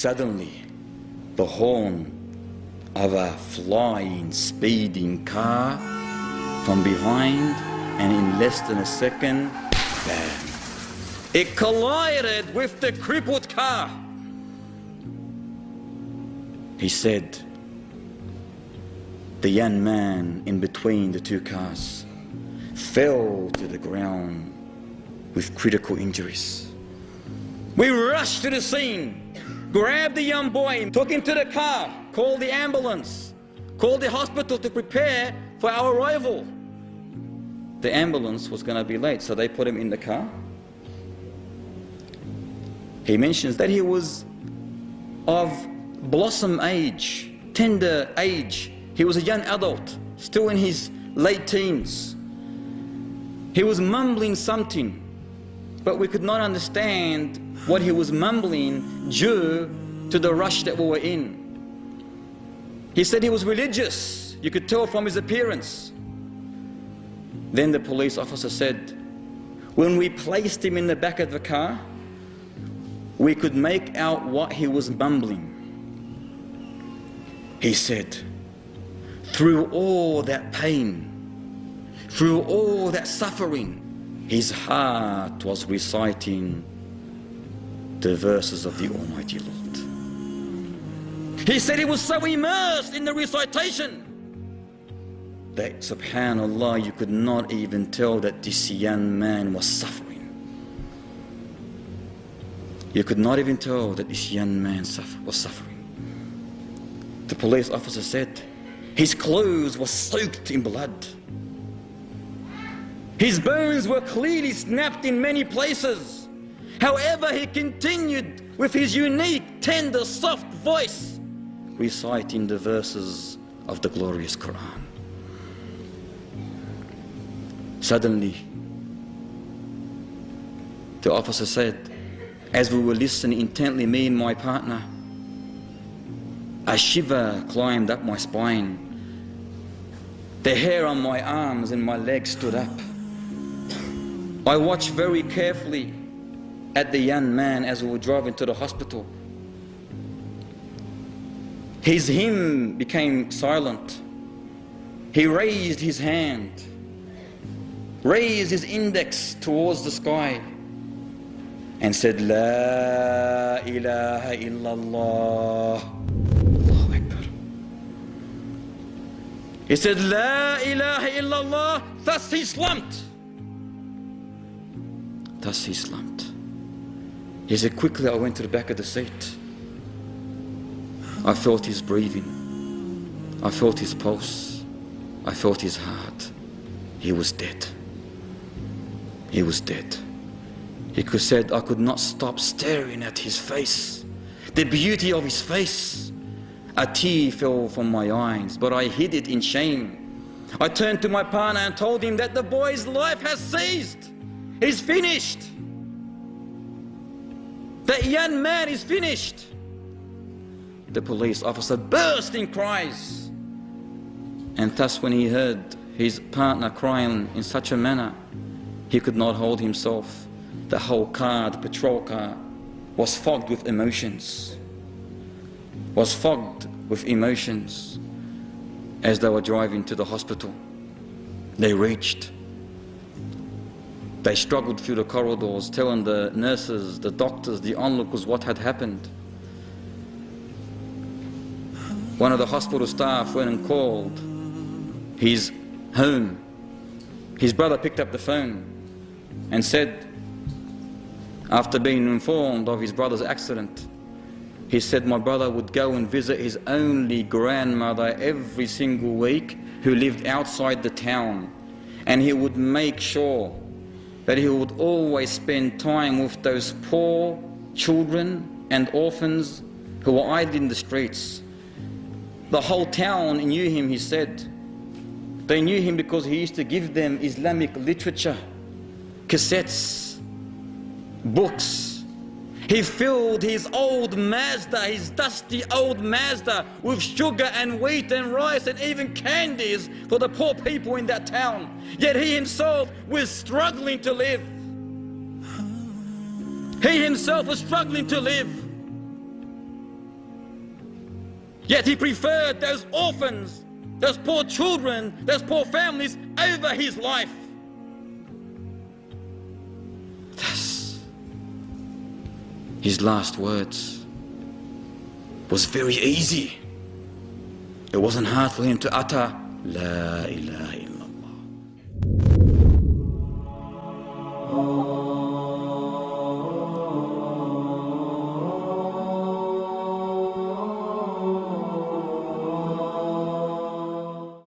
Suddenly, the horn of a flying, speeding car from behind, and in less than a second, bam! It collided with the crippled car. He said, the young man in between the two cars fell to the ground with critical injuries. We rushed to the scene, grabbed the young boy, took him to the car, called the ambulance, called the hospital to prepare for our arrival. The ambulance was going to be late, so they put him in the car. He mentions that he was of blossom age, tender age. He was a young adult, still in his late teens. He was mumbling something, but we could not understand what he was mumbling due to the rush that we were in. He said he was religious. You could tell from his appearance. Then the police officer said, when we placed him in the back of the car, we could make out what he was mumbling. He said, through all that pain, through all that suffering, his heart was reciting the verses of the Almighty Lord. He said he was so immersed in the recitation that, subhanallah, you could not even tell that this young man was suffering. You could not even tell that this young man was suffering. The police officer said his clothes were soaked in blood. His bones were clearly snapped in many places. However, he continued with his unique, tender, soft voice, reciting the verses of the glorious Quran. Suddenly, the officer said, as we were listening intently, me and my partner, a shiver climbed up my spine. The hair on my arms and my legs stood up. I watched very carefully at the young man as we were driving to the hospital. His hymn became silent. He raised his hand, raised his index towards the sky, and said, La ilaha illallah. Allahu Akbar. He said, La ilaha illallah. Thus he slumped. Thus he slumped. He said, quickly I went to the back of the seat. I felt his breathing. I felt his pulse. I felt his heart. He was dead. He was dead. He said, I could not stop staring at his face, the beauty of his face. A tear fell from my eyes, but I hid it in shame. I turned to my partner and told him that the boy's life has ceased. He's finished. That young man is finished. The police officer burst in cries. And thus when he heard his partner crying in such a manner, he could not hold himself. The whole car, the patrol car, was fogged with emotions. Was fogged with emotions as they were driving to the hospital. They reached. They struggled through the corridors, telling the nurses, the doctors, the onlookers what had happened. One of the hospital staff went and called his home. His brother picked up the phone and said, after being informed of his brother's accident, he said my brother would go and visit his only grandmother every single week who lived outside the town, and he would make sure that he would always spend time with those poor children and orphans who were idle in the streets. The whole town knew him, he said. They knew him because he used to give them Islamic literature, cassettes, books. He filled his old Mazda, his dusty old Mazda, with sugar and wheat and rice and even candies for the poor people in that town. Yet he himself was struggling to live. He himself was struggling to live. Yet he preferred those orphans, those poor children, those poor families over his life. Thus, his last words was very easy. It wasn't hard for him to utter, La ilaha illallah.